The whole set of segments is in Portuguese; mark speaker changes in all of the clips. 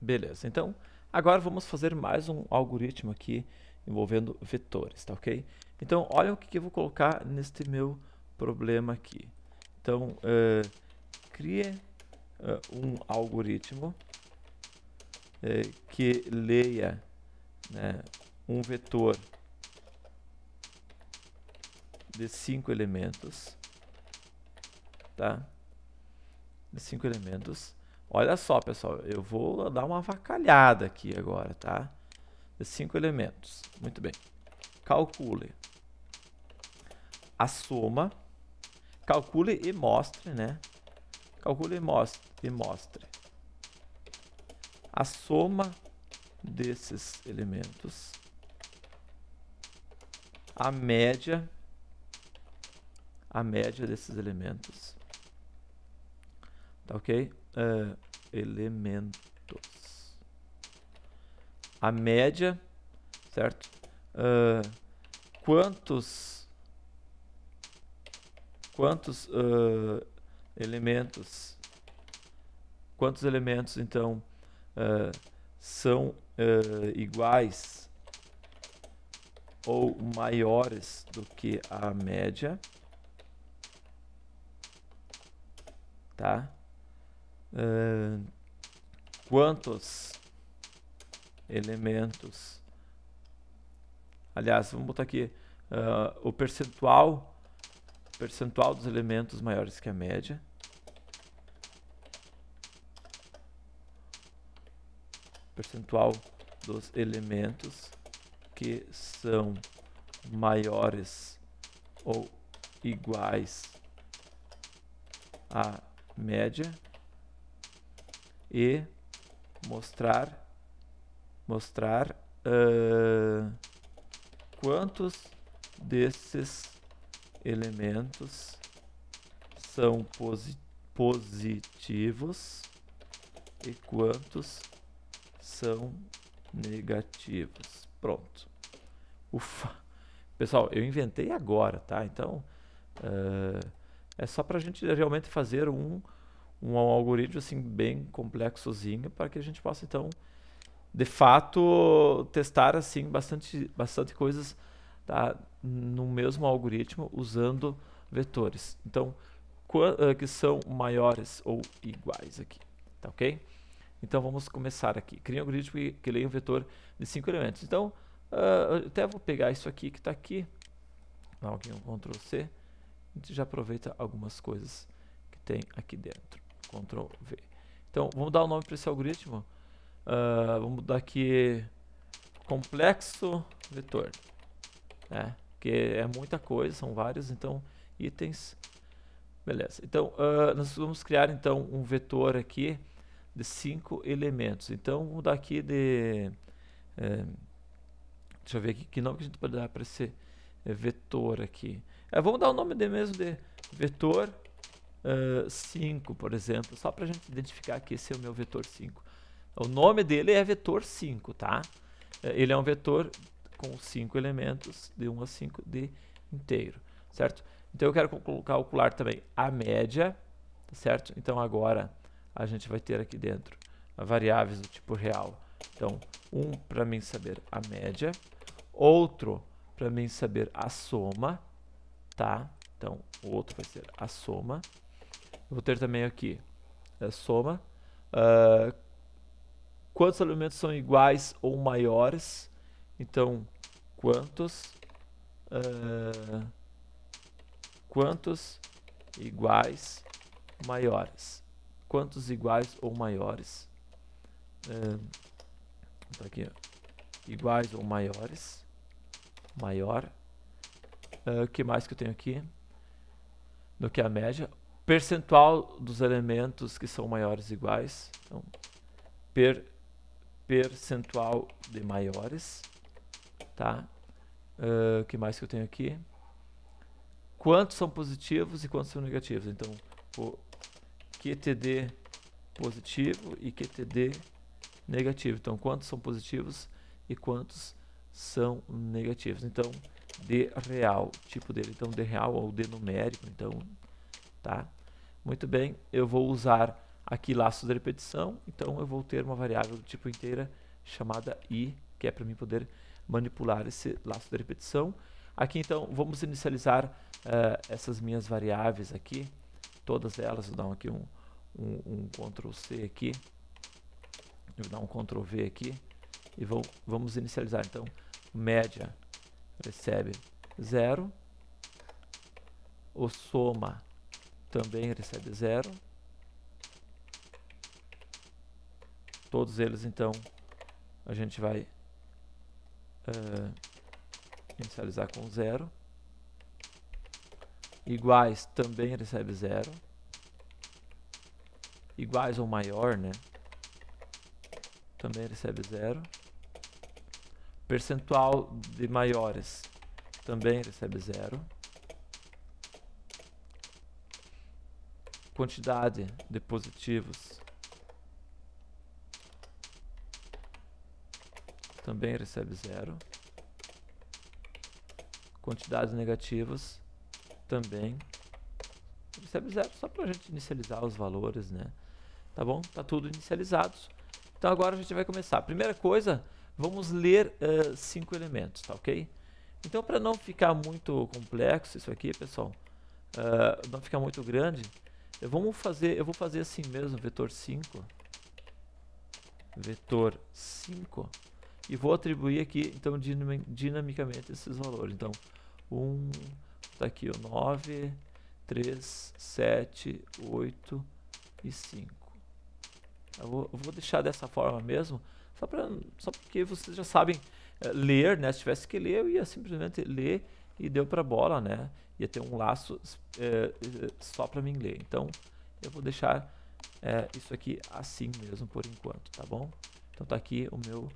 Speaker 1: Beleza, então agora vamos fazer mais um algoritmo aqui envolvendo vetores, tá ok? Então, olha o que eu vou colocar neste meu problema aqui. Então, crie um algoritmo que leia, né, um vetor de 5 elementos, tá? De 5 elementos. Olha só, pessoal, eu vou dar uma avacalhada aqui agora, tá? De 5 elementos. Muito bem. Calcule a soma. Calcule e mostre, né? Calcule e mostre a soma desses elementos, a média desses elementos, tá ok? Elementos. A média, certo? Quantos elementos? Quantos elementos então são iguais ou maiores do que a média, tá? Quantos elementos, aliás, vamos botar aqui o percentual dos elementos maiores que a média, percentual dos elementos que são maiores ou iguais à média e mostrar quantos desses elementos são positivos e quantos são negativos. Pronto. Ufa. Pessoal, eu inventei agora, tá? Então, é só para a gente realmente fazer um algoritmo assim bem complexozinho para que a gente possa então de fato testar assim bastante coisas, tá, no mesmo algoritmo usando vetores. Então, que são maiores ou iguais aqui, tá ok? Então vamos começar aqui. Crie um algoritmo que leia um vetor de 5 elementos. Então, eu até vou pegar isso aqui que está aqui, dá aqui um Ctrl C, a gente já aproveita algumas coisas que tem aqui dentro. Ctrl V. Então, vamos dar o nome para esse algoritmo. Vamos dar aqui complexo vetor, né? Que é muita coisa, são vários, então itens. Beleza. Então, nós vamos criar então um vetor aqui de 5 elementos. Então, vamos dar aqui de deixa eu ver aqui que nome que a gente pode dar para esse vetor aqui. Vamos dar o nome de mesmo de vetor 5, por exemplo, só para a gente identificar que esse é o meu vetor 5. O nome dele é vetor 5, tá? Ele é um vetor com 5 elementos, de 1 a 5 de inteiro, certo? Então eu quero calcular também a média, certo? Então agora a gente vai ter aqui dentro variáveis do tipo real. Então, um para mim saber a média, outro para mim saber a soma, tá? Então, o outro vai ser a soma. Eu vou ter também aqui a soma. Quantos elementos são iguais ou maiores? Então, quantos iguais maiores? Quantos iguais ou maiores? Tá aqui, ó. Iguais ou maiores? Maior. O que mais que eu tenho aqui? Do que a média. Percentual dos elementos que são maiores ou iguais. Então, percentual de maiores. Tá? O que mais que eu tenho aqui? Quantos são positivos e quantos são negativos. Então, o QTD positivo e QTD negativo. Então, quantos são positivos e quantos são negativos. Então, D real, tipo dele. Então, D real ou D numérico. Então, tá? Muito bem, eu vou usar aqui laços de repetição, então eu vou ter uma variável do tipo inteira chamada i, que é para mim poder manipular esse laço de repetição. Aqui então vamos inicializar essas minhas variáveis aqui, todas elas. Vou dar aqui um Ctrl C aqui, vou dar um Ctrl V aqui e vamos inicializar. Então média recebe 0, o soma também recebe 0, todos eles então a gente vai inicializar com 0, iguais também recebe 0, iguais ou maior, né, também recebe 0, percentual de maiores também recebe 0, quantidade de positivos também recebe 0, quantidade de negativos também recebe 0, só para a gente inicializar os valores, né? Tá bom? Tá tudo inicializado. Então agora a gente vai começar. Primeira coisa, vamos ler 5 elementos, tá ok? Então, para não ficar muito complexo isso aqui, pessoal, não ficar muito grande, eu vou fazer assim mesmo, vetor 5, e vou atribuir aqui, então, dinamicamente esses valores. Então, 1, tá aqui o 9, 3, 7, 8 e 5. Eu vou deixar dessa forma mesmo, só porque vocês já sabem ler, né? Se tivesse que ler, eu ia simplesmente ler e deu para bola, né? Ia ter um laço só para mim ler. Então, eu vou deixar isso aqui assim mesmo por enquanto, tá bom? Então, tá aqui o meu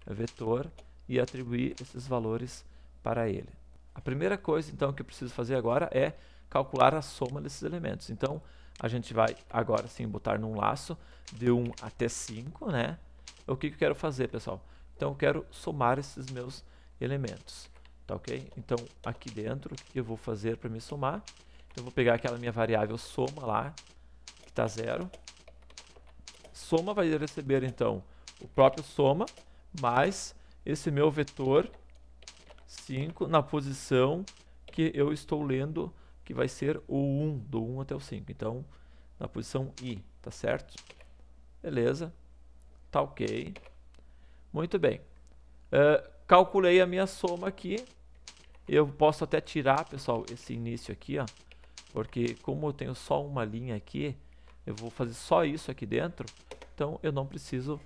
Speaker 1: vetor e atribuir esses valores para ele. A primeira coisa, então, que eu preciso fazer agora é calcular a soma desses elementos. Então, a gente vai agora sim botar num laço de 1 até 5, né? O que eu quero fazer, pessoal? Então, eu quero somar esses meus elementos, tá ok? Então, aqui dentro, o que eu vou fazer para me somar? Eu vou pegar aquela minha variável soma lá, que está 0. Soma vai receber, então, o próprio soma, mais esse meu vetor 5 na posição que eu estou lendo, que vai ser o 1, do 1 até o 5. Então, na posição I, tá certo? Beleza, tá ok. Muito bem. Calculei a minha soma aqui. Eu posso até tirar, pessoal, esse início aqui, ó, porque como eu tenho só uma linha aqui, eu vou fazer só isso aqui dentro, então eu não preciso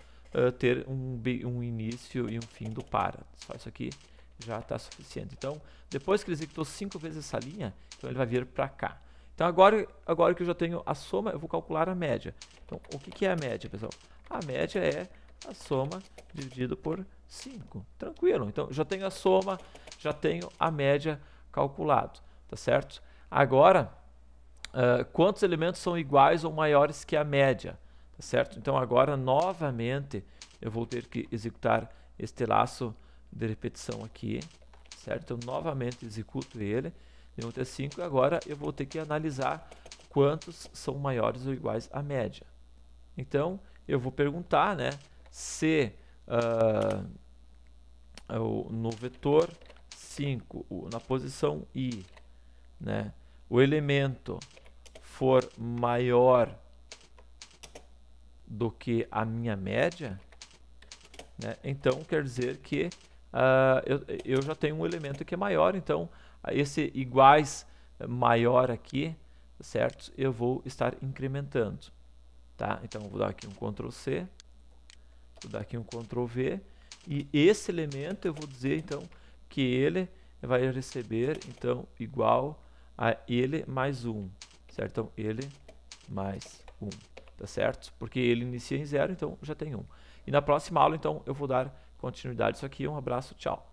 Speaker 1: ter um início e um fim do para. Só isso aqui já está suficiente. Então, depois que ele executou 5 vezes essa linha, então ele vai vir para cá. Então, agora que eu já tenho a soma, eu vou calcular a média. Então, o que é a média, pessoal? A média é a soma dividido por 5. Tranquilo. Então, já tenho a soma, já tenho a média calculado, tá certo? Agora, quantos elementos são iguais ou maiores que a média, tá certo? Então, agora, novamente, eu vou ter que executar este laço de repetição aqui, certo? Eu novamente executo ele, de 1 até 5, e agora eu vou ter que analisar quantos são maiores ou iguais à média. Então, eu vou perguntar, né, se no vetor 5, na posição I, né, o elemento for maior do que a minha média, né, então quer dizer que eu já tenho um elemento que é maior, então esse iguais maior aqui, certo? Eu vou estar incrementando, tá? Então vou dar aqui um Ctrl C, vou dar aqui um Ctrl V, e esse elemento eu vou dizer então que ele vai receber então igual a ele mais 1, certo? Então ele mais 1, tá certo? Porque ele inicia em 0, então já tem 1. E na próxima aula então eu vou dar continuidade a isso aqui. Um abraço, tchau.